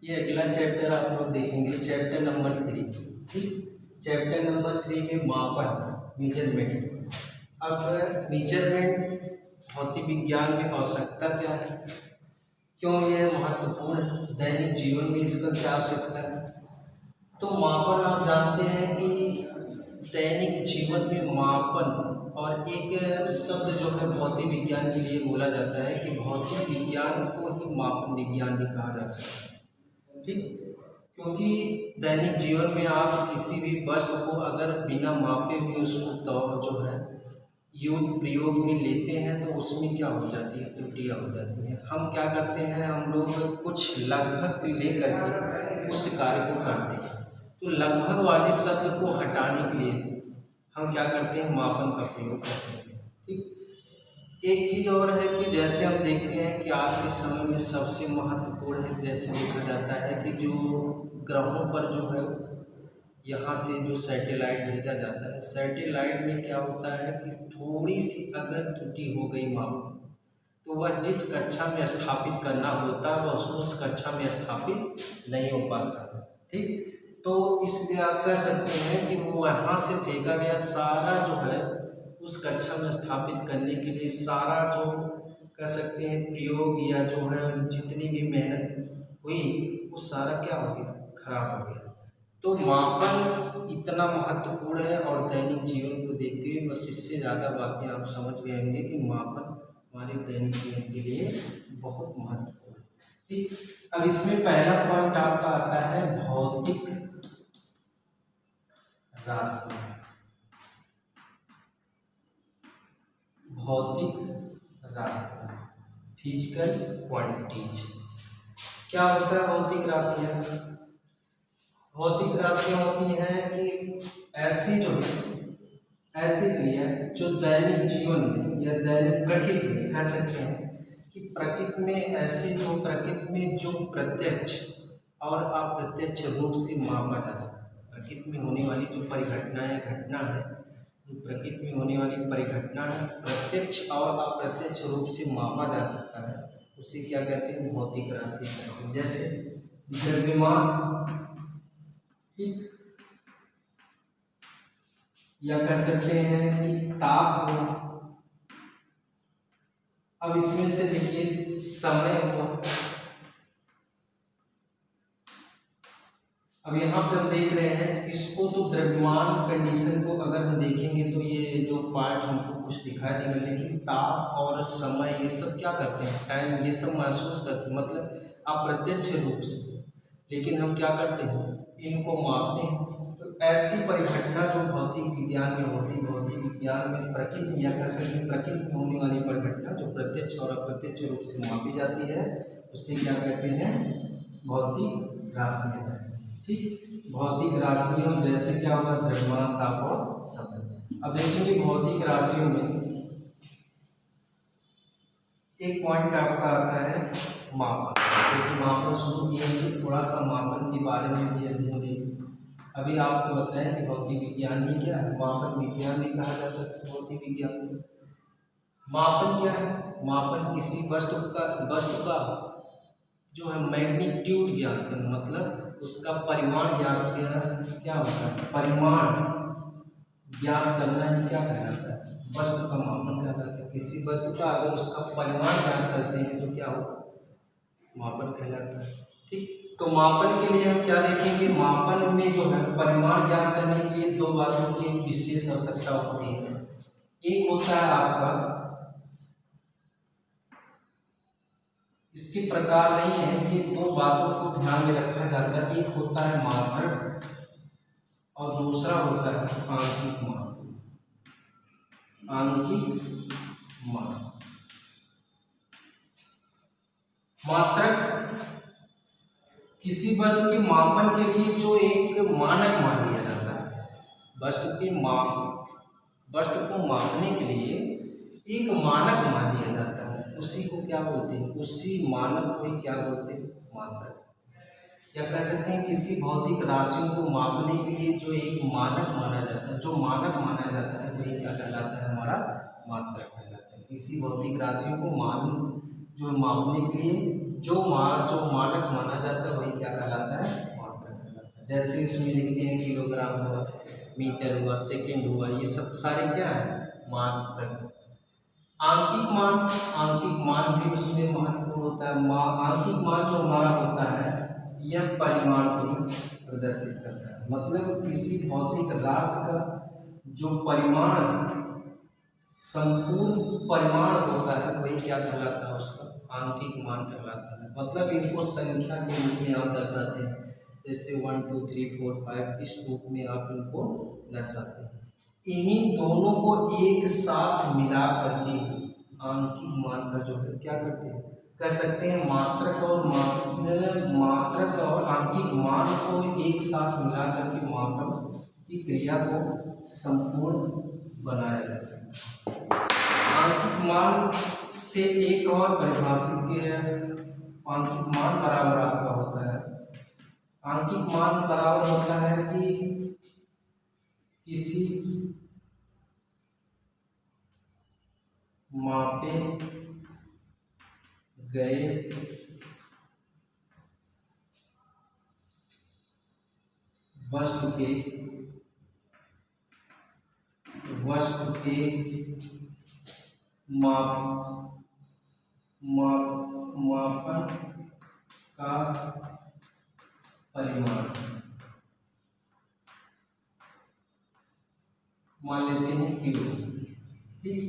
ये अगला चैप्टर आप लोग देखेंगे, चैप्टर नंबर 3। ठीक, चैप्टर नंबर 3 में मापन, मेजरमेंट। अब मेजरमेंट भौतिक विज्ञान में आवश्यकता क्या है, क्यों यह महत्वपूर्ण है, दैनिक जीवन में इसका क्या आवश्यकता है। तो मापन आप जानते हैं कि दैनिक जीवन में मापन, और एक शब्द जो है भौतिक विज्ञान के लिए बोला जाता है कि भौतिक विज्ञान को ही मापन विज्ञान भी कहा जा सकता है। ठीक, क्योंकि दैनिक जीवन में आप किसी भी वस्तु को अगर बिना मापे हुए उसको तो जो है यूज प्रयोग में लेते हैं तो उसमें क्या हो जाती है, त्रुटियाँ हो जाती हैं। हम क्या करते हैं, हम लोग कुछ लगभग ले करके उस कार्य को करते हैं। तो लगभग वाले शब्द को हटाने के लिए हम क्या करते हैं, मापन का प्रयोग करते हैं। ठीक, एक चीज़ और है कि जैसे हम देखते हैं कि आज के समय में सबसे महत्वपूर्ण है, जैसे देखा जाता है कि जो ग्रहों पर जो है यहाँ से जो सैटेलाइट भेजा जाता है, सैटेलाइट में क्या होता है कि थोड़ी सी अगर त्रुटि हो गई माप, तो वह जिस कक्षा में स्थापित करना होता है वह उस कक्षा में स्थापित नहीं हो पाता। ठीक, तो इसलिए आप कह सकते हैं कि वो वहाँ से फेंका गया सारा जो है उस कक्षा में स्थापित करने के लिए सारा जो कह सकते हैं प्रयोग या जो है जितनी भी मेहनत हुई वो सारा क्या हो गया, खराब हो गया। तो मापन इतना महत्वपूर्ण है, और दैनिक जीवन को देखते हुए बस इससे ज़्यादा बातें आप समझ गए होंगे कि मापन हमारे दैनिक जीवन के लिए बहुत महत्वपूर्ण है। ठीक, अब इसमें पहला पॉइंट आपका आता है भौतिक राशि। भौतिक राशि, फिजिकल क्वांटिटीज। क्या होता है भौतिक राशियाँ? भौतिक राशियाँ होती हैं कि ऐसी क्रिया जो दैनिक जीवन में या दैनिक प्रकृति में कह सकते हैं कि प्रकृति में ऐसे जो प्रकृति में जो प्रत्यक्ष और अप्रत्यक्ष रूप से मापा जा सकता है। प्रकृति में होने वाली जो परिघटना है, घटना है, जो प्रकृति में होने वाली परिघटना है प्रत्यक्ष और अप्रत्यक्ष रूप से मापा जा सकता है, उसे क्या कहते हैं, भौतिक राशि कहते हैं। जैसे द्रव्यमान, ठीक, या कह सकते हैं कि ताप हो। अब इसमें से देखिए समय हो। अब यहाँ पर हम देख रहे हैं इसको, तो द्रव्यमान कंडीशन को अगर हम देखेंगे तो ये जो पार्ट हमको कुछ दिखाई देगा, लेकिन ताप और समय ये सब क्या करते हैं, टाइम, ये सब महसूस करते हैं, मतलब अप्रत्यक्ष रूप से, लेकिन हम क्या करते हैं, इनको मापते हैं। तो ऐसी परिघटना जो भौतिक विज्ञान में होती, भौतिक विज्ञान में प्रकृति या कह सकते प्रकृति में होने वाली परिघटना जो प्रत्यक्ष और अप्रत्यक्ष रूप से मापी जाती है, उसे क्या कहते हैं, भौतिक राशियाँ। ठीक, भौतिक राशियों जैसे क्या होगा, द्रव्यमान, ताप और समय। अब देखेंगे भौतिक राशियों में एक पॉइंट आपका आता है मापन, क्योंकि मापन शुरू किए हैं, थोड़ा सा मापन के बारे में भी अध्ययन देंगे। अभी आपको बताएं कि भौतिक विज्ञान ही क्या है, मापन विज्ञान भी कहा जा सकता है भौतिक विज्ञान। मापन क्या है, मापन किसी वस्तु का जो है मैग्नीट्यूड ज्ञात करना, मतलब उसका परिमाण ज्ञात करना। क्या होता है, परिमाण ज्ञात करना ही क्या कहलाता है, वस्तु का मापन कहलाता है। किसी वस्तु का अगर उसका परिमाण ज्ञात करते हैं तो क्या हो, मापन कहलाता है। ठीक, तो मापन के लिए हम क्या देखेंगे, मापन में जो है परिमाण ज्ञात करने के लिए दो बातों की विशेष आवश्यकता होती है। एक होता है आपका, इसके प्रकार नहीं है, ये दो बातों को ध्यान में रखा जाता है। एक होता है मात्रक और दूसरा होता है आंकिक मान। आंकिक मान, मात्रक किसी वस्तु के मापन के लिए जो एक मानक मान लिया जाता है, वस्तु को मापने के लिए एक मानक मान लिया जाता है, उसी को क्या बोलते हैं, उसी मानक को ही क्या बोलते हैं, मात्रक। या कह सकते हैं किसी भौतिक राशियों को मापने के लिए जो एक मानक माना जाता है, जो मानक माना जाता है वही क्या कहलाता है, हमारा मात्रक कहलाता है। किसी भौतिक राशियों को मापने के लिए जो मानक माना जाता है वही क्या जैसे उसमें लिखते हैं किलोग्राम हुआ, मीटर हुआ, सेकंड हुआ, ये सब सारे क्या है मात्रक। आंकिक मान भी उसमें महत्वपूर्ण होता है। आंकिक मान जो हमारा होता है यह परिमाण को प्रदर्शित करता है, मतलब किसी भौतिक राशि का जो परिमाण संपूर्ण परिमाण होता है वही क्या कहलाता है, उसका आंकिक मान कहलाता है। मतलब इनको संख्या के रूप में आप दर्शाते हैं, जैसे 1 2 3 4 5 इस रूप में आप इनको दर्शाते हैं। इन्हीं दोनों को एक साथ मिला करके आंकिक मान का जो है क्या करते हैं, कह सकते हैं मात्रक और आंकिक मान को एक साथ मिला करके मापन की क्रिया को संपूर्ण बनाया जा सकता है। आंकिक मान से एक और परिभाषित किया है, आंकिक मान बराबर आपका होता है, आंकिक मान बराबर होता है कि किसी मापे गए वस्तु के मापन का परिमाण। मान लेते हैं किलो, ठीक,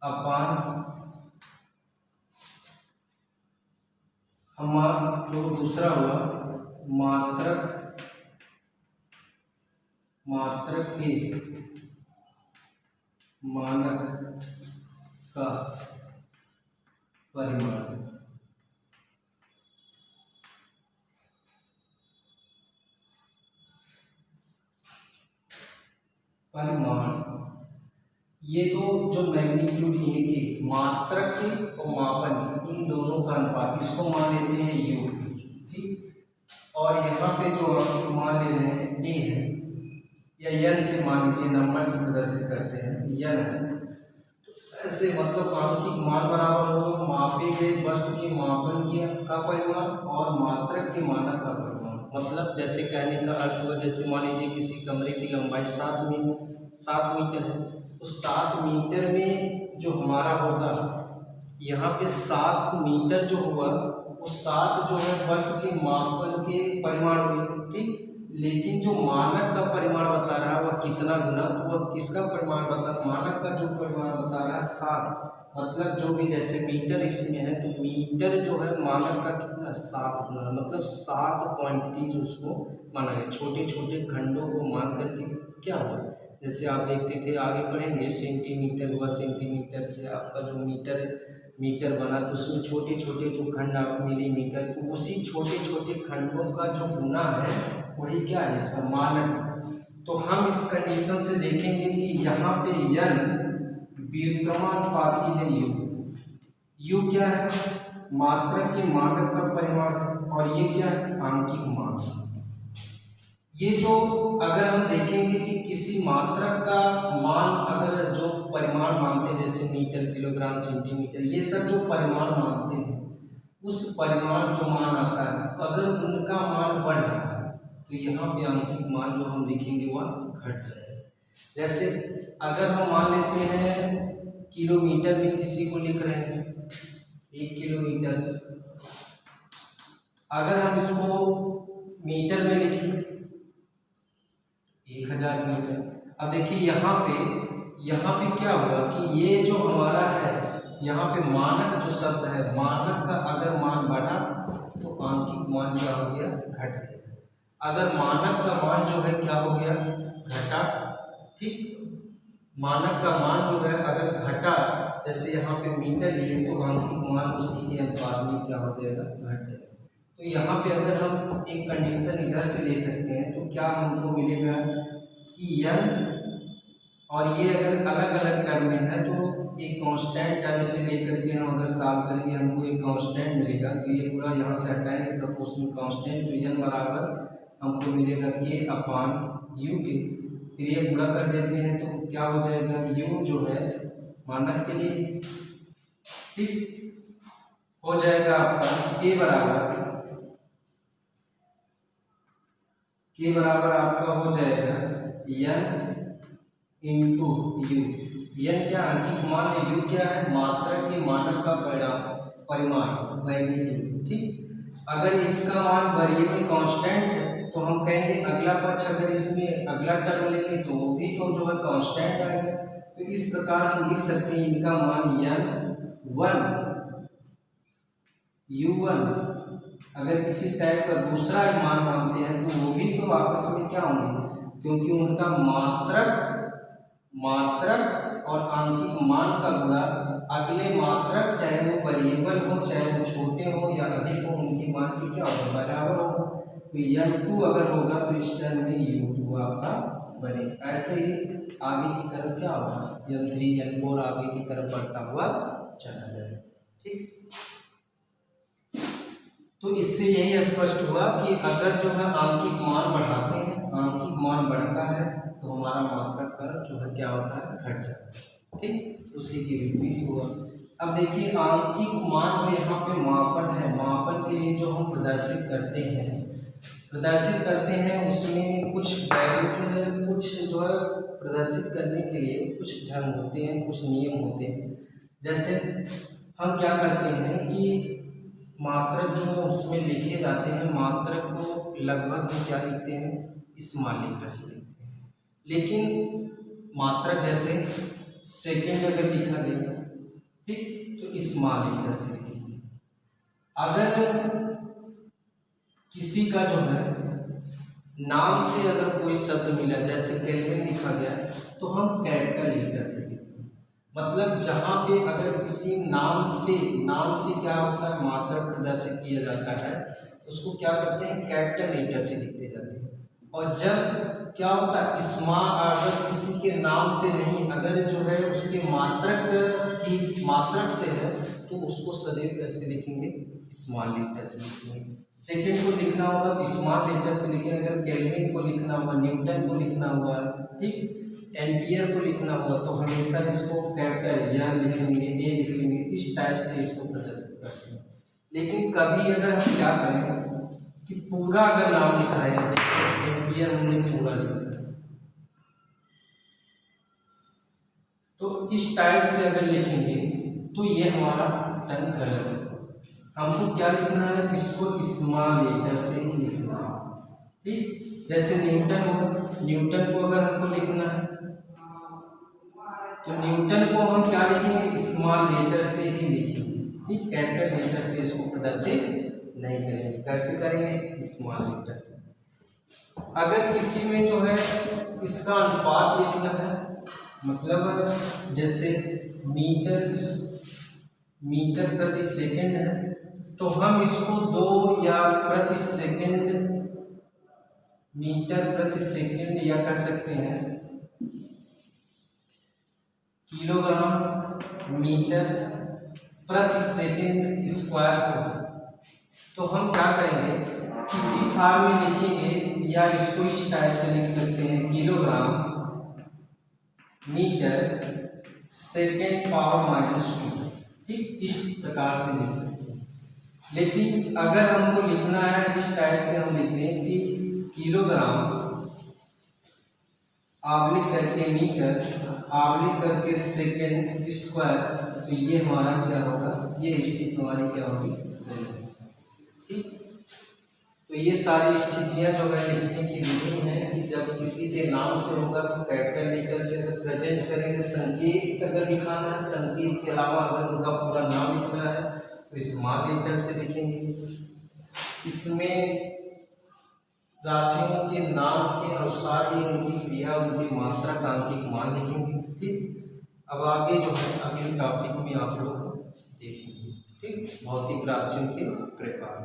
अपान हमारा जो दूसरा हुआ मात्रक के मानक का परिमाण। ये तो जो मैग्नीट्यूड इनके मात्रक और मापन इन दोनों का अनुपात, इसको मान लेते हैं यू, ठीक। और यहाँ पे जो हम मान ले रहे हैं ए है या एन से मान लीजिए, नंबर से प्रदर्शित करते हैं एन। ऐसे मतलब आंकिक मान बराबर होगा मापे गए वस्तु के मापन का परिमाण और मात्रक के मानक का परिमाण। मतलब जैसे कहने का अर्थ हुआ, जैसे मान लीजिए किसी कमरे की लंबाई 7 मीटर है, तो 7 मीटर में जो हमारा होगा यहाँ पे 7 मीटर जो हुआ वो 7 जो है वस्तु के मापन के परिमाण हुए, ठीक। लेकिन जो मानक का परिमाण बता रहा है वह कितना गुना, तो वह किसका परिमाण बता, मानक का जो परिमाण बता रहा है 7। मतलब जो भी जैसे मीटर इसमें है तो मीटर जो है मानक का कितना 7 गुना, मतलब 7 क्वांटिटीज उसको माना गया। छोटे छोटे खंडों को मान करके क्या हुआ, जैसे आप देखते थे आगे पढ़ेंगे सेंटीमीटर हुआ, सेंटीमीटर से आपका जो मीटर बना तो उसमें छोटे छोटे जो खंड आप मिलीमीटर, तो उसी छोटे छोटे खंडों का जो गुना है वही क्या है इसका मानक। तो हम इस कंडीशन से देखेंगे कि यहाँ पे यन व्युत्क्रमानुपाती है, यू क्या है मात्रक के मानक का परिमाण और ये क्या है आंकिक मान। ये जो अगर हम देखेंगे कि किसी मात्रक का मान अगर जो परिमाण मानते हैं जैसे मीटर, किलोग्राम, सेंटीमीटर, ये सब जो परिमाण मानते हैं उस परिमाण जो मान आता है अगर उनका मान बढ़ रहा है तो यहाँ पे आंकिक मान जो हम लिखेंगे वह घट जाएगा। जैसे अगर हम मान लेते हैं किलोमीटर में किसी को लिख रहे हैं 1 किलोमीटर, अगर हम इसको मीटर में लिखें 1000 मीटर। अब देखिए यहाँ पे क्या हुआ कि ये जो हमारा है यहाँ पे मानक जो शब्द है, मानक का अगर मान बढ़ा तो आंकिक मान क्या हो गया घट गया। अगर मानक का मान जो है क्या हो गया घटा, ठीक। मानक का मान जो है अगर घटा, जैसे यहाँ पे मीटर लिए तो आंकिक मान उसी के अनुपात में क्या हो जाएगा घट जाएगा। तो यहाँ पे अगर हम एक कंडीशन इधर से ले सकते हैं तो क्या हमको मिलेगा कि यन और ये अगर अलग अलग टर्म में है तो एक कांस्टेंट टर्म से लेकर के हम अगर सॉल्व करेंगे हमको एक कांस्टेंट मिलेगा। तो ये पूरा यहाँ से हटाएंगे प्रपोर्शनल कांस्टेंट, तो यन बराबर हमको मिलेगा के अपान यू के, फिर ये पूरा कर देते हैं तो क्या हो जाएगा यू जो है मानक के लिए, ठीक, हो जाएगा आपका के बराबर के बराबर आपका हो जाएगा n इंटू यू। n क्या अंकित मान है, u क्या है मात्रक के मानक का परिमाण मैग्नीट्यूड। ठीक, अगर इसका मान वेरिएबल कांस्टेंट है तो हम कहेंगे अगला पक्ष अगर इसमें अगला टर्म लेंगे तो वो भी तो जो है कांस्टेंट आएगा। तो इस प्रकार हम लिख सकते हैं इनका मान n1 u1। अगर इसी टाइप का दूसरा मान मानते हैं तो वो भी तो आपस में क्या होंगे, क्योंकि उनका मात्रक और आंकिक मान का गुणा अगले मात्रक चाहे वो वेरिएबल हो चाहे वो छोटे हो या अधिक हो उनके मान की क्या होगा बराबर होगा। तो n2 अगर होगा तो इस टर्म में u2 आपका बनेगा। ऐसे ही आगे की तरफ क्या होगा n3 n4 आगे की तरफ बढ़ता हुआ चला जाएगा। ठीक, तो इससे यही स्पष्ट हुआ कि अगर जो है आंकिक मान बढ़ाते हैं, आंकिक मान बढ़ता है तो हमारा मात्रक का जो है क्या होता है घट जाता है। ठीक, उसी के विपरीत हुआ। अब देखिए आंकिक मान जो यहाँ पे मापन है, मापन के लिए जो हम प्रदर्शित करते हैं उसमें कुछ वैल्यू कुछ जो है प्रदर्शित करने के लिए कुछ ढंग होते हैं, कुछ नियम होते हैं। जैसे हम क्या करते हैं कि मात्रक जो उसमें लिखे जाते हैं मात्रक को लगभग हम क्या लिखते हैं स्मॉल लेटर से लिखते हैं, लेकिन मात्रक जैसे सेकंड अगर लिखा गया ठीक तो स्मॉल लेटर से लिखेंगे। अगर किसी का जो है नाम से अगर कोई शब्द मिला जैसे केल्विन लिखा गया तो हम कैपिटल लेटर से लिखते हैं। मतलब जहाँ पे अगर किसी नाम से क्या होता है मात्रक प्रदर्शित किया जाता है उसको क्या करते हैं कैपिटल लेटर से लिखते जाते हैं। और जब क्या होता है अगर किसी के नाम से नहीं अगर जो है उसके मात्रक से है तो उसको सदैव कैसे लिखेंगे स्मॉल लेटर से लिखेंगे। सेकंड को लिखना होगा तो स्मॉल लेटर से लिखेंगे। अगर केल्विन को लिखना हुआ, न्यूटन को लिखना हुआ, ठीक एम्पियर को लिखना हुआ तो हमेशा इसको कैपिटल या लिख लेंगे ए लिख लेंगे, इस टाइप से इसको प्रदर्शित करते हैं। लेकिन कभी अगर हम क्या करें कि पूरा अगर नाम लिखा है जैसे एम्पियर हमने पूरा लिखा तो इस टाइप से अगर लिखेंगे तो ये हमारा टर्म गलत है। हमको क्या लिखना है इसको स्मॉल लेटर से ही लिखना है। ठीक, जैसे न्यूटन हो, न्यूटन को अगर हमको लिखना है तो न्यूटन को हम क्या लिखेंगे स्मॉल लेटर से ही लिखेंगे। ठीक, कैपिटल लेटर से इसको प्रदर्शित नहीं करेंगे। कैसे करेंगे स्मॉल लेटर से। अगर किसी में जो है इसका अनुपात लिखना है मतलब जैसे मीटर प्रति सेकंड है तो हम इसको 2 या प्रति सेकंड मीटर प्रति सेकंड या कह सकते हैं किलोग्राम मीटर प्रति सेकंड स्क्वायर को। तो हम क्या करेंगे किसी फॉर्म में लिखेंगे या इसको इस टाइप से लिख सकते हैं किलोग्राम मीटर सेकेंड पावर -2। ठीक, इस प्रकार से लिख सकते हैं। लेकिन अगर हमको लिखना है इस टाइप से हम लिखते हैं कि किलोग्राम आवर्लिक करके मीटर आवर्लिक करके सेकेंड स्क्वायर तो ये हमारा क्या होगा ये स्थिति हमारी क्या होगी। ठीक, तो ये सारी स्थितियां जो है लिखने की विधि है कि जब किसी के नाम से होगा तो कैपिटल लेटर से प्रेजेंट करेंगे। संकेत अगर लिखाना है संकेत के अलावा अगर उनका पूरा नाम लिखना है तो स्मॉल लेटर से लिखेंगे। इसमें राशियों के नाम के अनुसार ही उनकी क्रिया उनकी मात्रा का आंकिक मान लिखेंगे। ठीक, अब आगे जो है अगले टॉपिक में आप लोग देखेंगे। ठीक, भौतिक राशियों के प्रकार।